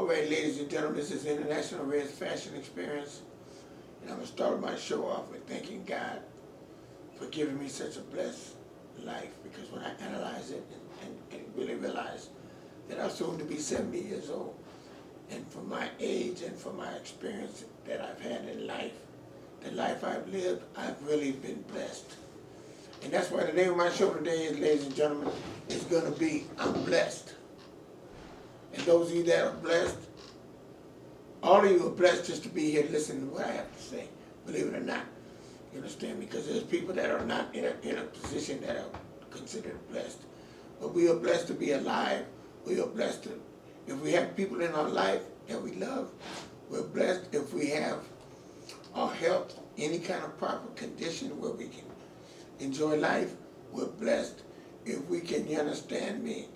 Alright, ladies and gentlemen, this is International Red's Fashion Experience, and I'm going to start my show off with thanking God for giving me such a blessed life, because when I analyze it and really realize that I'm soon to be 70 years old, and for my age and for my experience that I've had in life, the life I've lived, I've really been blessed. And that's why the name of my show today is, ladies and gentlemen, is going to be I'm Blessed. And those of you that are blessed, all of you are blessed just to be here listening to what I have to say, believe it or not. You understand? Because there's people that are not in a position that are considered blessed. But we are blessed to be alive. We are blessed to, if we have people in our life that we love, we're blessed if we have our health, any kind of proper condition where we can enjoy life. We're blessed if we can, you understand me,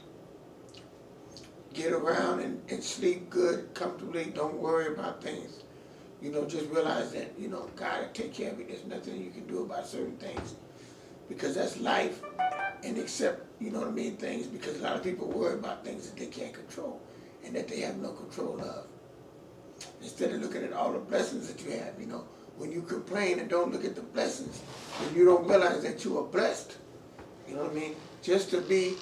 get around and sleep good, comfortably, don't worry about things. You know, just realize that, you know, God will take care of it. There's nothing you can do about certain things, because that's life. And accept, you know what I mean, things, because a lot of people worry about things that they can't control and that they have no control of. Instead of looking at all the blessings that you have, you know, when you complain and don't look at the blessings, then you don't realize that you are blessed. You know what I mean? Just to be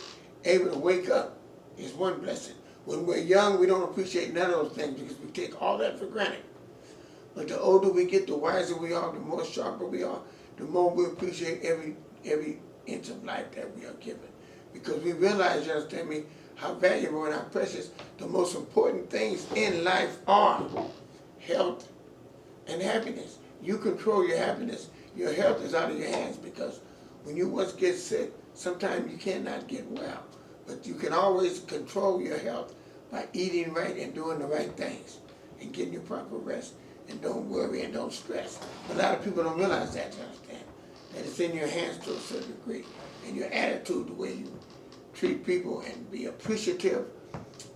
able to wake up is one blessing. When we're young, we don't appreciate none of those things because we take all that for granted. But the older we get, the wiser we are, the more sharper we are, the more we appreciate every inch of life that we are given. Because we realize, you understand me, how valuable and how precious the most important things in life are. Health and happiness. You control your happiness. Your health is out of your hands, because when you once get sick, sometimes you cannot get well. But you can always control your health by eating right and doing the right things and getting your proper rest, and don't worry and don't stress. But a lot of people don't realize that, you understand, that it's in your hands to a certain degree. And your attitude, the way you treat people, and be appreciative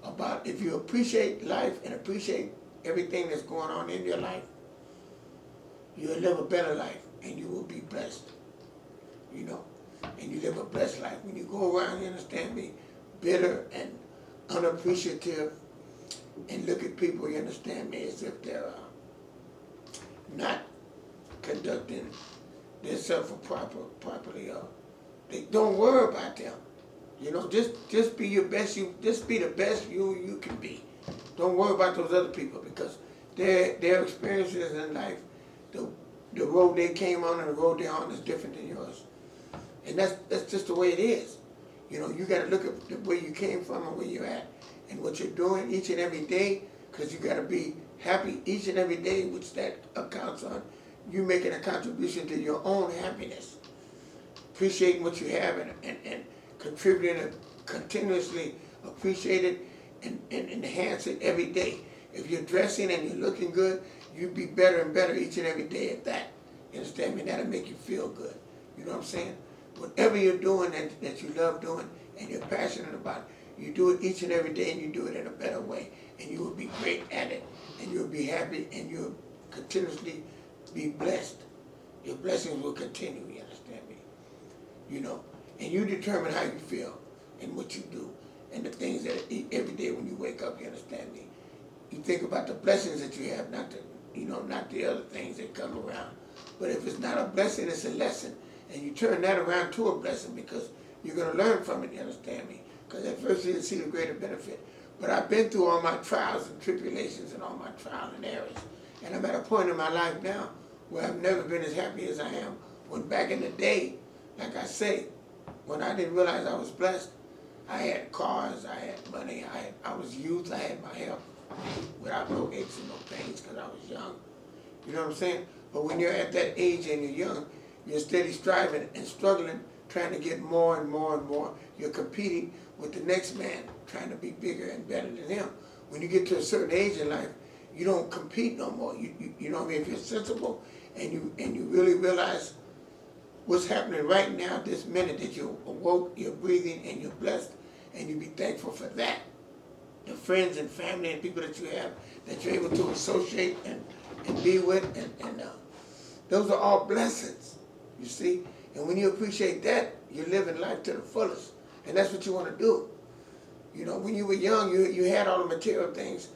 about, if you appreciate life and appreciate everything that's going on in your life, you'll live a better life and you will be blessed, you know. And you live a blessed life. When you go around, you understand me, bitter and unappreciative, and look at people, you understand me, as if they're not conducting themselves properly. They don't worry about them. You know, just be your best. Just be the best you can be. Don't worry about those other people, because their experiences in life, the road they came on and the road they're on is different than yours. And that's just the way it is. You know, you got to look at where you came from and where you're at and what you're doing each and every day, because you got to be happy each and every day, which that accounts on you making a contribution to your own happiness. Appreciating what you have and contributing and continuously appreciate it and enhance it every day. If you're dressing and you're looking good, you be better and better each and every day at that. You understand me? That'll make you feel good. You know what I'm saying? Whatever you're doing that you love doing and you're passionate about, you do it each and every day, and you do it in a better way, and you will be great at it, and you'll be happy, and you'll continuously be blessed. Your blessings will continue, you understand me? You know, and you determine how you feel and what you do and the things that every day when you wake up, you understand me? You think about the blessings that you have, not the other things that come around. But if it's not a blessing, it's a lesson. And you turn that around to a blessing, because you're going to learn from it, you understand me? Because at first you didn't see the greater benefit. But I've been through all my trials and tribulations and all my trials and errors. And I'm at a point in my life now where I've never been as happy as I am. When back in the day, like I say, when I didn't realize I was blessed, I had cars, I had money, I was youth, I had my health without no aches and no pains, because I was young. You know what I'm saying? But when you're at that age and you're young, you're steady striving and struggling, trying to get more and more and more. You're competing with the next man, trying to be bigger and better than him. When you get to a certain age in life, you don't compete no more. You know what I mean? If you're sensible and you really realize what's happening right now, this minute that you awoke, you're breathing, and you're blessed, and you be thankful for that. The friends and family and people that you have, that you're able to associate and be with, and those are all blessings, you see? And when you appreciate that, you're living life to the fullest. And that's what you want to do. You know, when you were young, you had all the material things,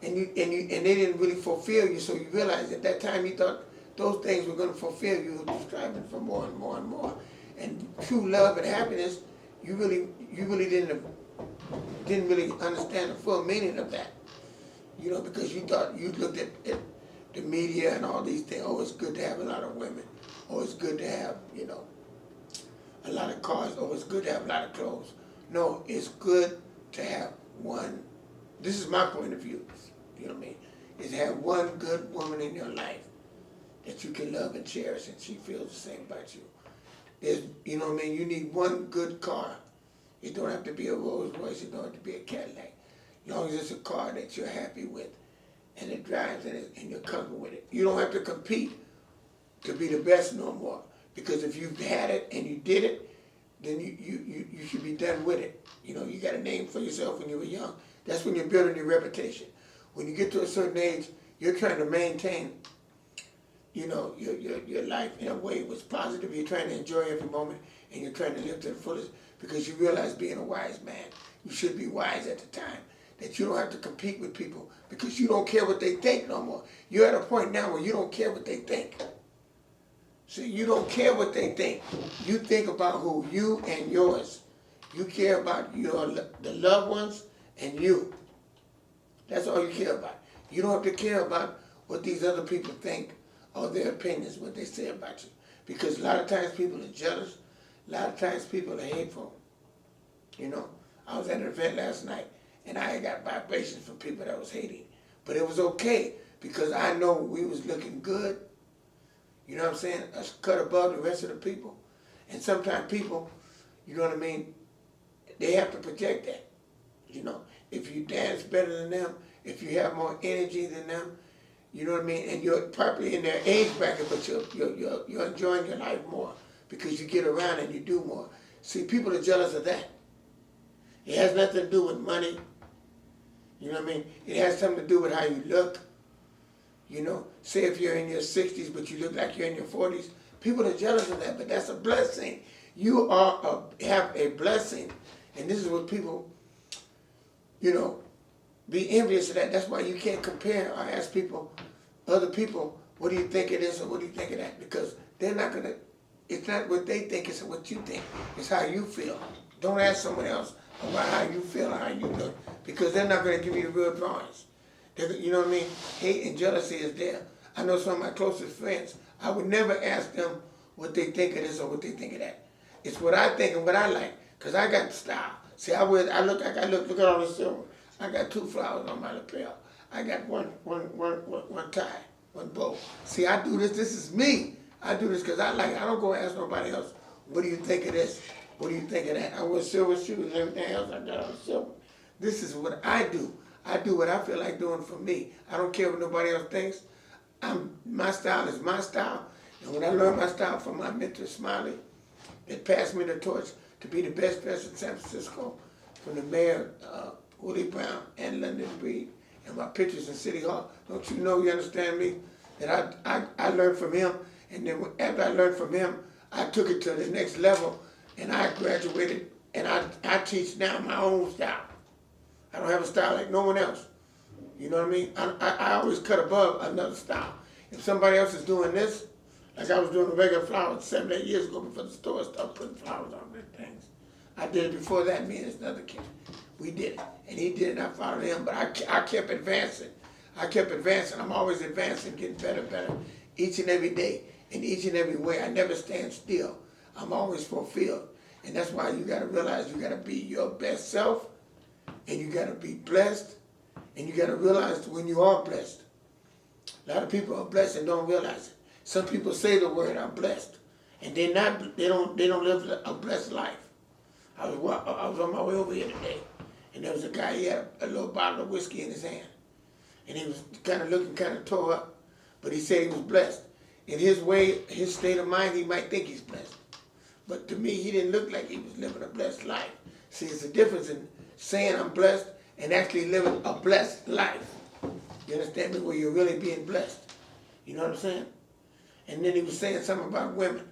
and they didn't really fulfill you. So you realize at that time you thought those things were going to fulfill you. You were striving for more and more and more. And true love and happiness, you really didn't really understand the full meaning of that. You know, because you thought you looked at the media and all these things. Oh, it's good to have a lot of women. Oh, it's good to have, you know, a lot of cars. Oh, it's good to have a lot of clothes. No, it's good to have one. This is my point of view. You know what I mean? Is to have one good woman in your life that you can love and cherish, and she feels the same about you. There's, you know what I mean? You need one good car. It don't have to be a Rolls Royce. It don't have to be a Cadillac. As long as it's a car that you're happy with, and it drives and you're comfortable with it. You don't have to compete to be the best no more. Because if you've had it and you did it, then you should be done with it. You know, you got a name for yourself when you were young. That's when you're building your reputation. When you get to a certain age, you're trying to maintain, you know, your life in a way that's positive. You're trying to enjoy every moment, and you're trying to live to the fullest, because you realize being a wise man, you should be wise at the time, that you don't have to compete with people because you don't care what they think no more. You're at a point now where you don't care what they think. See, you don't care what they think. You think about who you and yours. You care about the loved ones and you. That's all you care about. You don't have to care about what these other people think or their opinions, what they say about you. Because a lot of times people are jealous. A lot of times people are hateful. You know, I was at an event last night and I got vibrations from people that was hating. But it was okay because I know we was looking good. You know what I'm saying? A cut above the rest of the people. And sometimes people, you know what I mean, they have to project that. You know, if you dance better than them, if you have more energy than them, you know what I mean, and you're probably in their age bracket, but you're enjoying your life more because you get around and you do more. See, people are jealous of that. It has nothing to do with money. You know what I mean? It has something to do with how you look. You know, say if you're in your 60s, but you look like you're in your 40s, people are jealous of that, but that's a blessing. You have a blessing, and this is what people, you know, be envious of that. That's why you can't compare or ask people, other people, what do you think it is or what do you think of that? Because they're not going to, it's not what they think, it's what you think. It's how you feel. Don't ask someone else about how you feel or how you look, because they're not going to give you the real drawings. You know what I mean? Hate and jealousy is there. I know some of my closest friends, I would never ask them what they think of this or what they think of that. It's what I think and what I like, because I got style. See, look at all this silver. I got 2 flowers on my lapel. I got one tie, one bow. See, I do this is me. I do this because I like it. I don't go ask nobody else, what do you think of this? What do you think of that? I wear silver shoes and everything else, I got all silver. This is what I do. I do what I feel like doing for me. I don't care what nobody else thinks. My style is my style. And when I learned my style from my mentor, Smiley, that passed me the torch to be the best dressed in San Francisco, from the mayor, Willie Brown, and London Breed, and my pictures in City Hall. Don't you know, you understand me? That I learned from him, and then after I learned from him, I took it to the next level, and I graduated, and I teach now my own style. I don't have a style like no one else. You know what I mean? I always cut above another style. If somebody else is doing this, like I was doing the regular flowers 7, 8 years ago before the store started putting flowers on their things. I did it before that, me and this other kid. We did it. And he did it and I followed him, but I kept advancing. I kept advancing. I'm always advancing, getting better, each and every day, in each and every way. I never stand still. I'm always fulfilled. And that's why you gotta realize you gotta be your best self, and you gotta be blessed, and you gotta realize when you are blessed. A lot of people are blessed and don't realize it. Some people say the word "I'm blessed," and they don't live a blessed life. I was on my way over here today, and there was a guy, he had a little bottle of whiskey in his hand, and he was kind of looking kind of tore up, but he said he was blessed. In his way, his state of mind, he might think he's blessed, but to me, he didn't look like he was living a blessed life. See, it's a difference in saying I'm blessed and actually living a blessed life. You understand me? Where you're really being blessed. You know what I'm saying? And then he was saying something about women.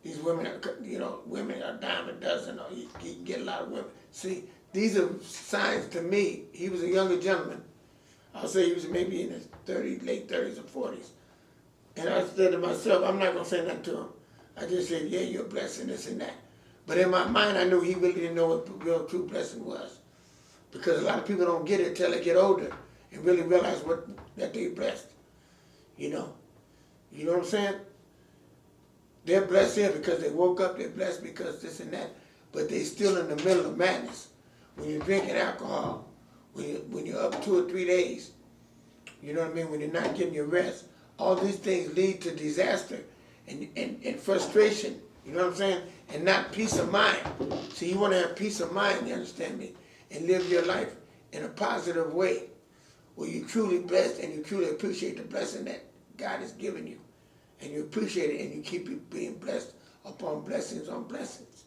These women are, you know, women are a dime a dozen, or you can get a lot of women. See, these are signs to me. He was a younger gentleman. I'll say he was maybe in his 30s, late 30s or 40s. And I said to myself, I'm not going to say nothing to him. I just said, yeah, you're a blessing, this and that. But in my mind, I knew he really didn't know what the real true blessing was. Because a lot of people don't get it until they get older and really realize that they're blessed. You know? You know what I'm saying? They're blessed here because they woke up, they're blessed because this and that. But they're still in the middle of madness. When you're drinking alcohol, when you're up 2 or 3 days, you know what I mean? When you're not getting your rest, all these things lead to disaster and frustration, you know what I'm saying? And not peace of mind. See, you want to have peace of mind, you understand me? And live your life in a positive way where you're truly blessed and you truly appreciate the blessing that God has given you. And you appreciate it and you keep being blessed upon blessings on blessings.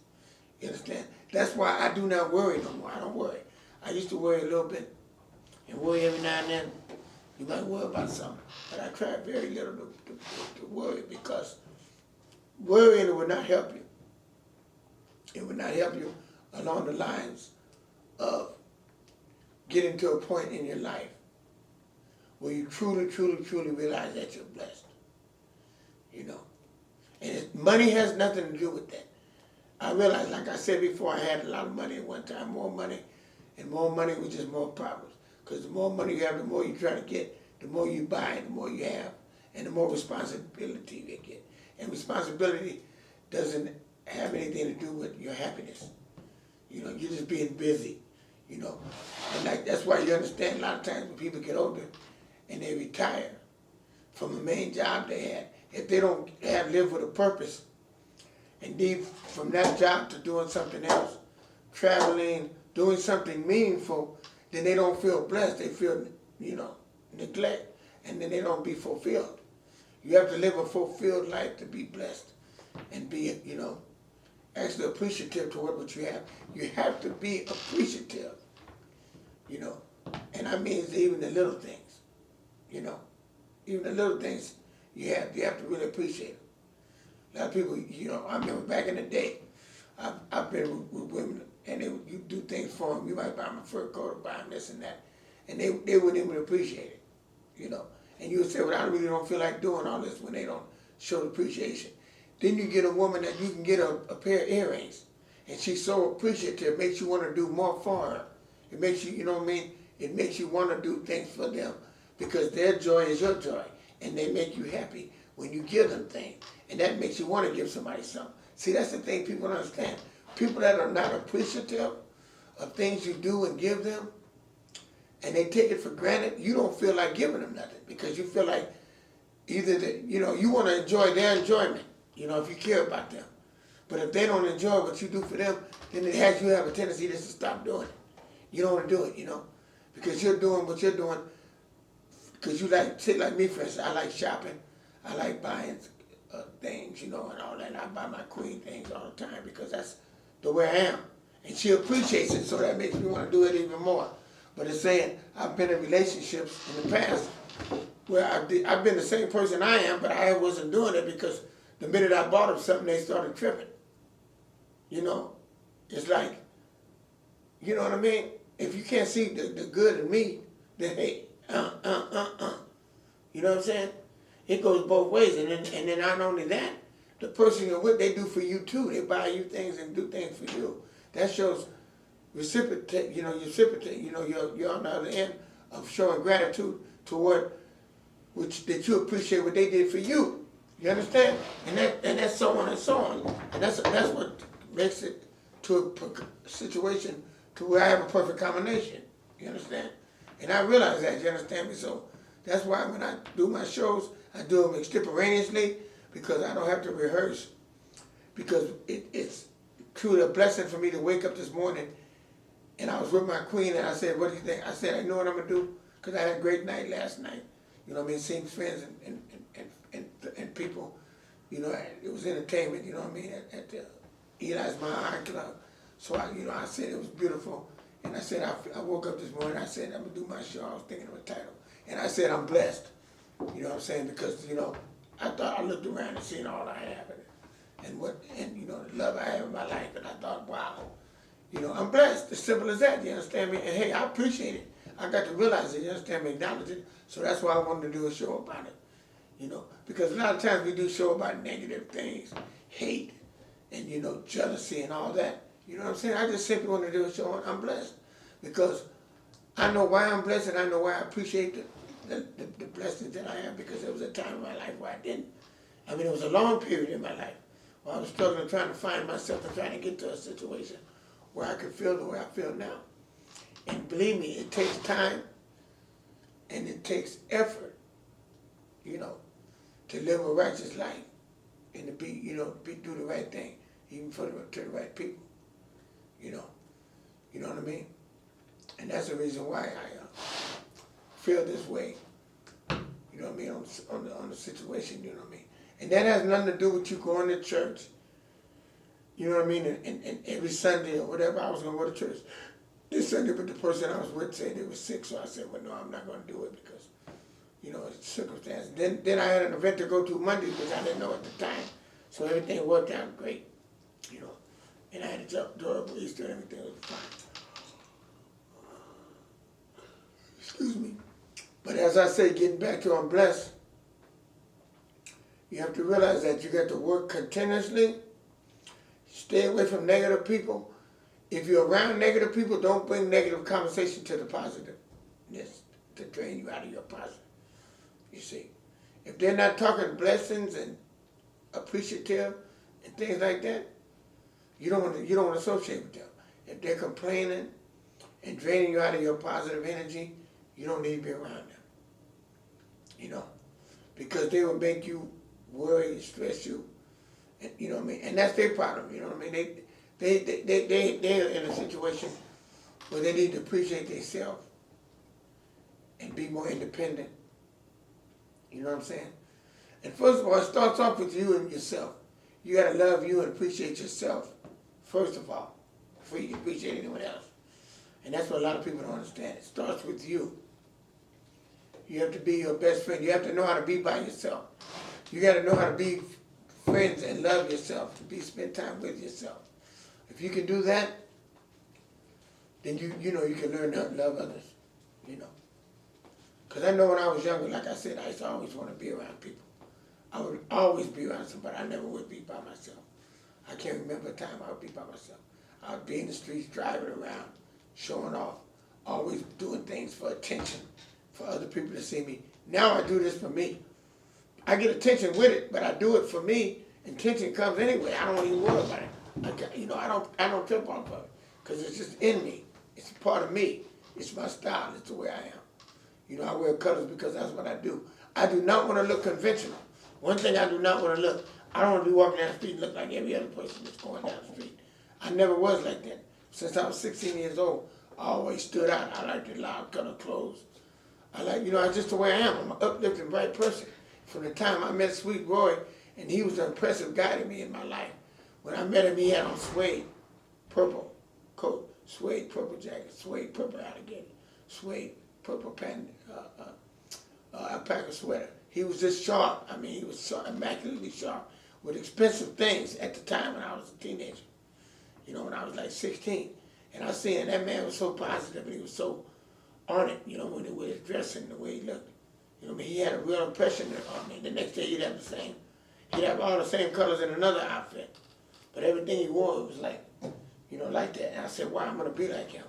You understand? That's why I do not worry no more. I don't worry. I used to worry a little bit and worry every now and then. You might worry about something. But I try very little to worry because worrying will not help you. It will not help you along the lines of getting to a point in your life where you truly, truly, truly realize that you're blessed. You know. And money has nothing to do with that. I realized, like I said before, I had a lot of money at one time, more money, and more money was just more problems. Because the more money you have, the more you try to get, the more you buy, the more you have, and the more responsibility you get. And responsibility doesn't have anything to do with your happiness. You know, you're just being busy, you know. And like that's why you understand a lot of times when people get older and they retire from a main job they had, if they don't live with a purpose and leave from that job to doing something else, traveling, doing something meaningful, then they don't feel blessed. They feel, you know, neglect, and then they don't be fulfilled. You have to live a fulfilled life to be blessed and be, you know, actually appreciative toward what you have. You have to be appreciative, you know, and I mean even the little things, you know, even the little things you have to really appreciate them. A lot of people, you know, I remember back in the day, I've been with women, and you do things for them. You might buy them a fur coat or buy them this and that, and they wouldn't even appreciate it, you know. And you would say, well, I really don't feel like doing all this when they don't show the appreciation. Then you get a woman that you can get a pair of earrings, and she's so appreciative, it makes you want to do more for her. It makes you, you know what I mean? It makes you want to do things for them because their joy is your joy, and they make you happy when you give them things. And that makes you want to give somebody something. See, that's the thing people don't understand. People that are not appreciative of things you do and give them, and they take it for granted, you don't feel like giving them nothing because you feel like either you know, you want to enjoy their enjoyment, you know, if you care about them. But if they don't enjoy what you do for them, then it has you have a tendency just to stop doing it. You don't want to do it, you know, because you're doing what you're doing because you like, say like me for instance, I like shopping, I like buying things, you know, and all that. I buy my queen things all the time because that's the way I am. And she appreciates it, so that makes me want to do it even more. But it's saying I've been in relationships in the past where I've been the same person I am, but I wasn't doing it because the minute I bought them something, they started tripping. You know, it's like, you know what I mean? If you can't see the good in me, then hey, You know what I'm saying? It goes both ways, and then not only that, the person you're with, they do for you too. They buy you things and do things for you. That shows reciprocate. You know, you're on the other end of showing gratitude toward that you appreciate what they did for you. You understand? And that's so on and so on. And that's what makes it to a situation to where I have a perfect combination. You understand? And I realize that. You understand me? So that's why when I do my shows, I do them extemporaneously because I don't have to rehearse. Because it's truly a blessing for me to wake up this morning and I was with my queen and I said, what do you think? I said, I know what I'm going to do because I had a great night last night. You know what I mean? Seeing friends and people, you know, it was entertainment, you know what I mean, at the Eli's My Art Club. So, I said it was beautiful. And I said, I woke up this morning, I said, I'm going to do my show. I was thinking of a title. And I said, I'm blessed. You know what I'm saying? Because, you know, I looked around and seen all I have and you know, the love I have in my life. And I thought, wow, you know, I'm blessed. As simple as that. You understand me? And hey, I appreciate it. I got to realize it, you understand me, acknowledge it. So that's why I wanted to do a show about it. You know, because a lot of times we do show about negative things, hate, and you know, jealousy and all that. You know what I'm saying? I just simply want to do a show on I'm blessed. Because I know why I'm blessed and I know why I appreciate the blessings that I have, because there was a time in my life where I didn't. I mean, it was a long period in my life where I was struggling, trying to find myself and trying to get to a situation where I could feel the way I feel now. And believe me, it takes time and it takes effort, you know, to live a righteous life and to be, you know, do the right thing, even to the right people, you know what I mean? And that's the reason why I feel this way, you know what I mean, on the situation, you know what I mean? And that has nothing to do with you going to church, you know what I mean, and every Sunday or whatever I was going to go to church. This Sunday, but the person I was with said they were sick, so I said, well, no, I'm not going to do it because, you know, it's circumstances. Then I had an event to go to Monday, which I didn't know at the time, so everything worked out great, you know. And I had a durable Easter and everything was fine. Excuse me. But as I say, getting back to I'm blessed, you have to realize that you got to work continuously, stay away from negative people. If you're around negative people, don't bring negative conversation to the positiveness to drain you out of your positive. You see, if they're not talking blessings and appreciative and things like that, you don't want to associate with them. If they're complaining and draining you out of your positive energy, you don't need to be around them. You know, because they will make you worry, stress you, and you know what I mean. And that's their problem. You know what I mean. They're in a situation where they need to appreciate themselves and be more independent. You know what I'm saying? And first of all, it starts off with you and yourself. You got to love you and appreciate yourself, first of all, before you can appreciate anyone else. And that's what a lot of people don't understand. It starts with you. You have to be your best friend. You have to know how to be by yourself. You got to know how to be friends and love yourself, to spend time with yourself. If you can do that, then you know you can learn to love others, you know. Because I know when I was younger, like I said, I used to always want to be around people. I would always be around somebody. I never would be by myself. I can't remember a time I would be by myself. I would be in the streets, driving around, showing off, always doing things for attention, for other people to see me. Now I do this for me. I get attention with it, but I do it for me. Attention comes anyway. I don't even worry about it. I don't trip off of it because it's just in me. It's a part of me. It's my style. It's the way I am. You know, I wear colors because that's what I do. I do not want to look conventional. One thing I do not want to look, I don't want to be walking down the street and look like every other person that's going down the street. I never was like that. Since I was 16 years old, I always stood out. I like the loud color clothes. I like, you know, that's just the way I am. I'm an uplifting, bright person. From the time I met Sweet Roy, and he was an impressive guy to me in my life. When I met him, he had on suede purple coat, suede purple jacket, suede purple alligator, suede purple pant, alpaca sweater. He was just sharp. I mean, he was so immaculately sharp with expensive things at the time when I was a teenager. You know, when I was like 16. And I seen that man was so positive and he was so on it, you know, when he was dressing, the way he looked. You know, I mean, he had a real impression on me. The next day he'd have the same. He'd have all the same colors in another outfit. But everything he wore, it was like, you know, like that. And I said, wow, I'm going to be like him,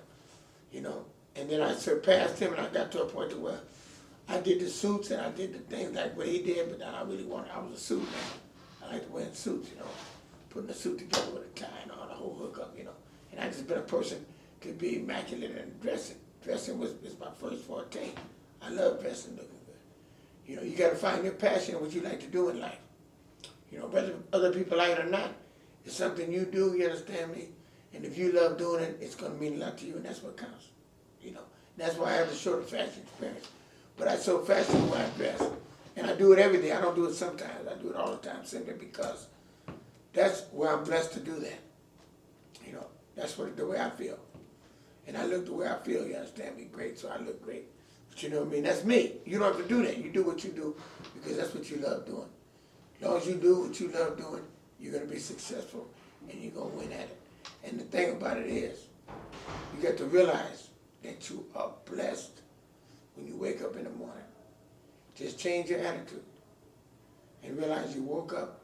you know. And then I surpassed him and I got to a point to where I did the suits and I did the things like what he did, but I really wanted, I was a suit man. I like wearing suits, you know, putting a suit together with a tie and all the whole hookup, you know. And I just been a person to be immaculate and dressing. Dressing was my first forte. I love dressing, looking good. You know, you got to find your passion and what you like to do in life. You know, whether other people like it or not, it's something you do, you understand me? And if you love doing it, it's going to mean a lot to you, and that's what counts. You know, that's why I have the shorter fashion experience. But I show fashion when I dress. And I do it every day. I don't do it sometimes. I do it all the time simply because that's where I'm blessed to do that. You know, that's the way I feel. And I look the way I feel, you understand me? Great, so I look great. But you know what I mean? That's me. You don't have to do that. You do what you do because that's what you love doing. As long as you do what you love doing, you're going to be successful and you're going to win at it. And the thing about it is, you got to realize that you are blessed when you wake up in the morning. Just change your attitude and realize you woke up.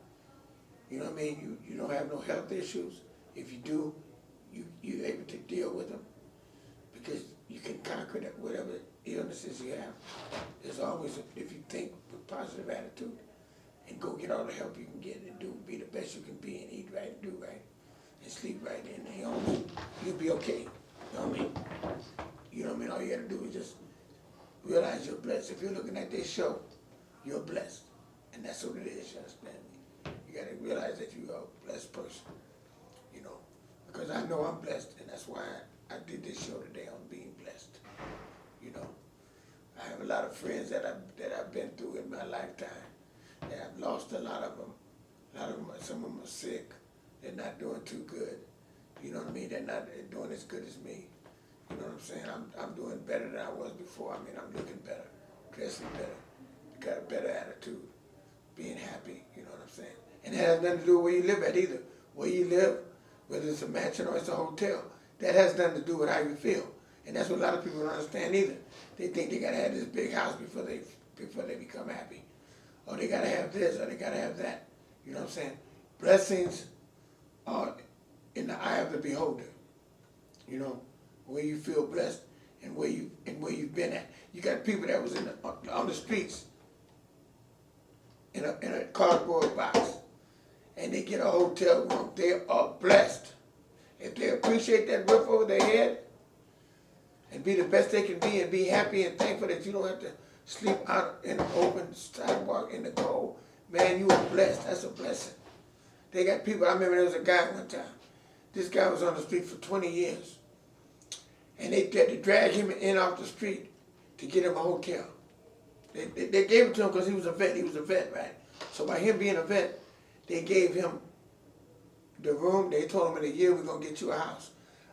You know what I mean? You don't have no health issues. If you do, you're able to deal with them because you can conquer that whatever illnesses you have. There's always, if you think with positive attitude and go get all the help you can get and be the best you can be and eat right and do right and sleep right, and you'll be okay. You know what I mean? You know what I mean? All you gotta do is just realize you're blessed. If you're looking at this show, you're blessed. And that's what it is, you understand me? You gotta realize that you are a blessed person, you know? Because I know I'm blessed, and that's why I did this show today on being blessed, you know? I have a lot of friends that I've been through in my lifetime, and I've lost a lot of them. Some of them are sick. They're not doing too good. You know what I mean? They're not doing as good as me. You know what I'm saying? I'm doing better than I was before. I mean, I'm looking better, dressing better, got a better attitude, being happy, you know what I'm saying? And it has nothing to do with where you live at either. Where you live, whether it's a mansion or it's a hotel, that has nothing to do with how you feel. And that's what a lot of people don't understand either. They think they gotta have this big house before they become happy. Or they gotta have this, or they gotta have that. You know what I'm saying? Blessings are in the eye of the beholder. You know, where you feel blessed and where you've been at. You got people that was on the streets in a cardboard box, and they get a hotel room. They are blessed. If they appreciate that roof over their head and be the best they can be and be happy and thankful that you don't have to sleep out in the open sidewalk in the cold, man, you are blessed. That's a blessing. They got people, I remember there was a guy one time. This guy was on the street for 20 years. And they had to drag him in off the street to get him a hotel. They gave it to him because he was a vet. He was a vet, right? So by him being a vet, they gave him the room. They told him in a year, we're going to get you a house.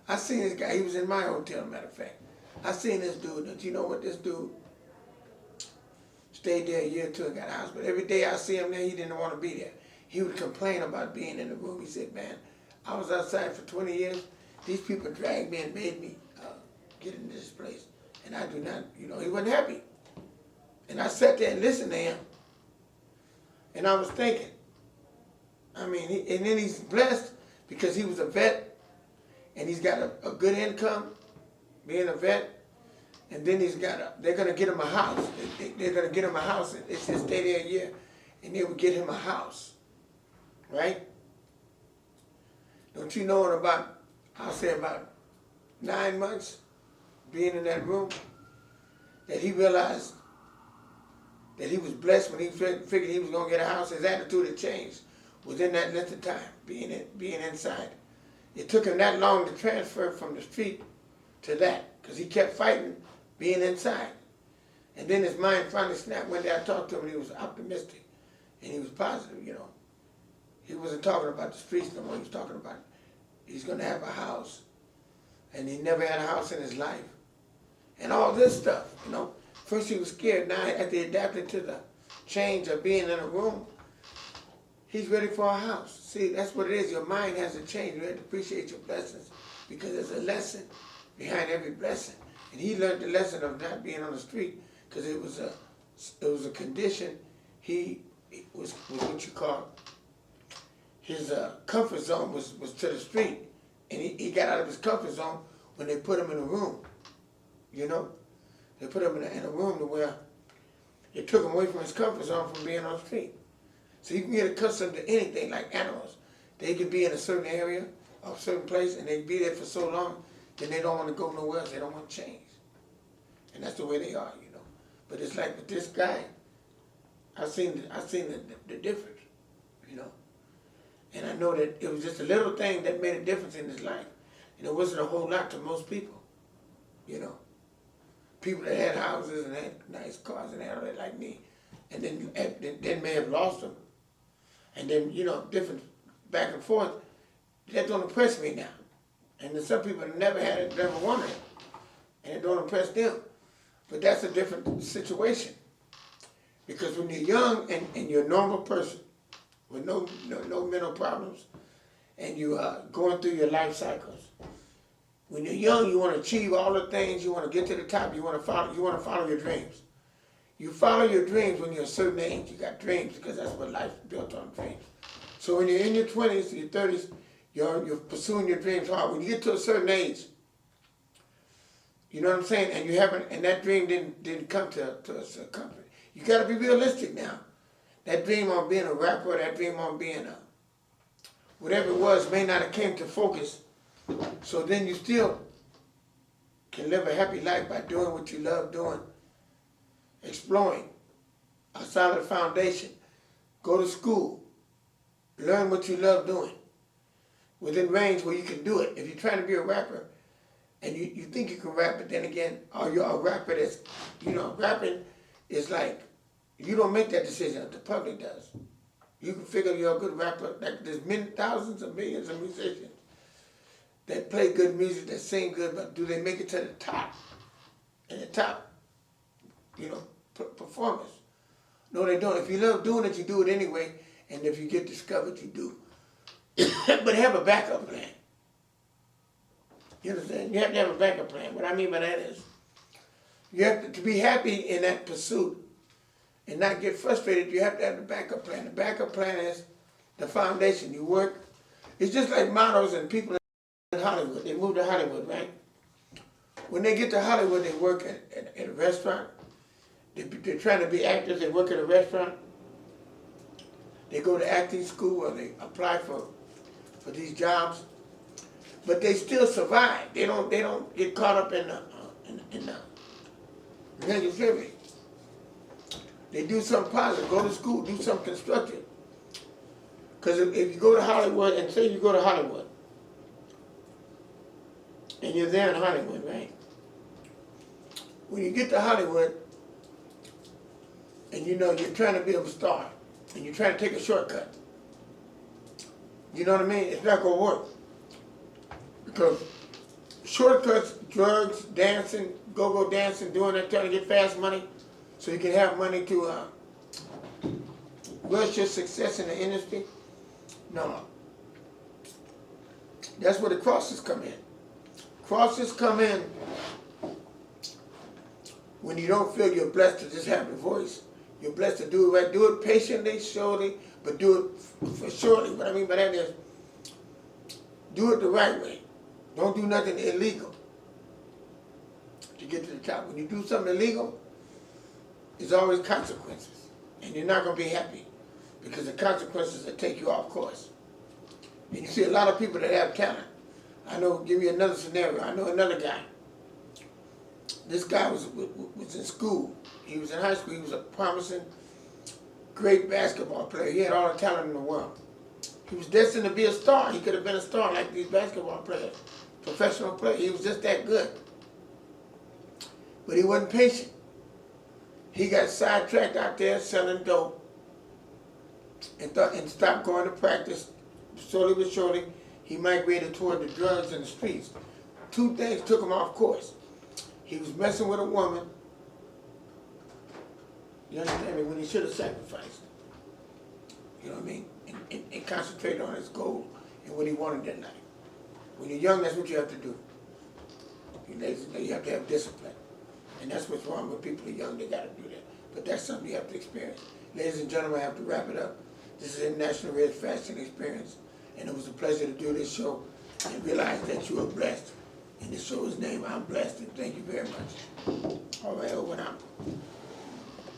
I seen this guy. He was in my hotel, matter of fact. I seen this dude. And you know what? This dude stayed there a year or two and got a house. But every day I see him there, he didn't want to be there. He would complain about being in the room. He said, man, I was outside for 20 years. These people dragged me and made me get into this place. And I do not, you know, he wasn't happy. And I sat there and listened to him. And I was thinking, I mean, and then he's blessed because he was a vet and he's got a good income being a vet. And then they're going to get him a house. They're going to get him a house. They said stay there a year and they would get him a house. Right? Don't you know in about, I'll say about 9 months being in that room, that he realized that he was blessed when he figured he was going to get a house. His attitude had changed within that length of time, being inside. It took him that long to transfer from the street to that, because he kept fighting being inside. And then his mind finally snapped. One day I talked to him and he was optimistic and he was positive, you know. He wasn't talking about the streets no more. He was talking about he's going to have a house. And he never had a house in his life. And all this stuff, you know. First he was scared. Now as he adapted to the change of being in a room, he's ready for a house. See, that's what it is. Your mind has to change. You have to appreciate your blessings because there's a lesson behind every blessing. And he learned the lesson of not being on the street because it was a condition. He was what you call his comfort zone was to the street. And he got out of his comfort zone when they put him in a room. You know? They put him in a room to where it took him away from his comfort zone from being on the street. So you can get accustomed to anything like animals. They can be in a certain area or a certain place and they be there for so long, then they don't want to go nowhere else. They don't want to change. And that's the way they are, you know. But it's like with this guy, I seen the difference, you know. And I know that it was just a little thing that made a difference in his life. And it wasn't a whole lot to most people, you know. People that had houses and had nice cars and all that like me. And then may have lost them. And then, you know, different back and forth. That don't impress me now. And then some people never had it, never wanted it. And it don't impress them. But that's a different situation. Because when you're young and you're a normal person with no mental problems, and you are going through your life cycles, When you're young, you want to achieve all the things, you want to get to the top, you want to follow your dreams. You follow your dreams when you're a certain age. You got dreams because that's what life's built on, dreams. So when you're in your 20s, your 30s, you're pursuing your dreams hard. When you get to a certain age, you know what I'm saying, and you haven't, and that dream didn't come to a company. You got to be realistic now. That dream on being a rapper, that dream on being a whatever it was may not have came to focus. So then you still can live a happy life by doing what you love doing, exploring a solid foundation. Go to school, learn what you love doing, within range where you can do it. If you're trying to be a rapper and you think you can rap, but then again, or you're a rapper that's, rapping is like, you don't make that decision, the public does. You can figure you're a good rapper. Like there's thousands of millions of musicians that play good music, that sing good, but do they make it to the top? And the top, performers. No, they don't. If you love doing it, you do it anyway, and if you get discovered, you do. But have a backup plan. You understand? You have to have a backup plan. What I mean by that is, you have to be happy in that pursuit and not get frustrated. You have to have the backup plan. The backup plan is the foundation. You work. It's just like models and people in Hollywood. They move to Hollywood, right? When they get to Hollywood, they work at a restaurant. They're trying to be actors. They work at a restaurant. They go to acting school or they apply for these jobs, but they still survive. They don't get caught up in the negativity. They do something positive. Go to school. Do something constructive. Because if you go to Hollywood, and say you go to Hollywood, and you're there in Hollywood, right? When you get to Hollywood, and you're trying to be a star, and you're trying to take a shortcut, you know what I mean? It's not going to work. Because shortcuts, drugs, dancing, go-go dancing, doing that, trying to get fast money, so you can have money to rush your success in the industry, no. That's where the crosses come in. Crosses come in when you don't feel you're blessed to just have a voice. You're blessed to do it right. Do it patiently, surely, but do it for surely. What I mean by that is, do it the right way. Don't do nothing illegal to get to the top. When you do something illegal, there's always consequences. And you're not going to be happy because the consequences will take you off course. And you see a lot of people that have talent. I know, give you another scenario. I know another guy. This guy was in school. He was in high school. He was a promising, great basketball player. He had all the talent in the world. He was destined to be a star. He could have been a star like these basketball players, professional players. He was just that good. But he wasn't patient. He got sidetracked out there selling dope and stopped going to practice. Slowly but surely, he migrated toward the drugs and the streets. Two things took him off course. He was messing with a woman, you understand me, when he should have sacrificed. You know what I mean? And concentrated on his goal and what he wanted in life. When you're young, that's what you have to do. You have to have discipline. And that's what's wrong with people who are young, they got to do that. But that's something you have to experience. Ladies and gentlemen, I have to wrap it up. This is International Red Fashion Experience. And it was a pleasure to do this show and realize that you are blessed. And the show's name, I'm blessed, and thank you very much. All right, over and out.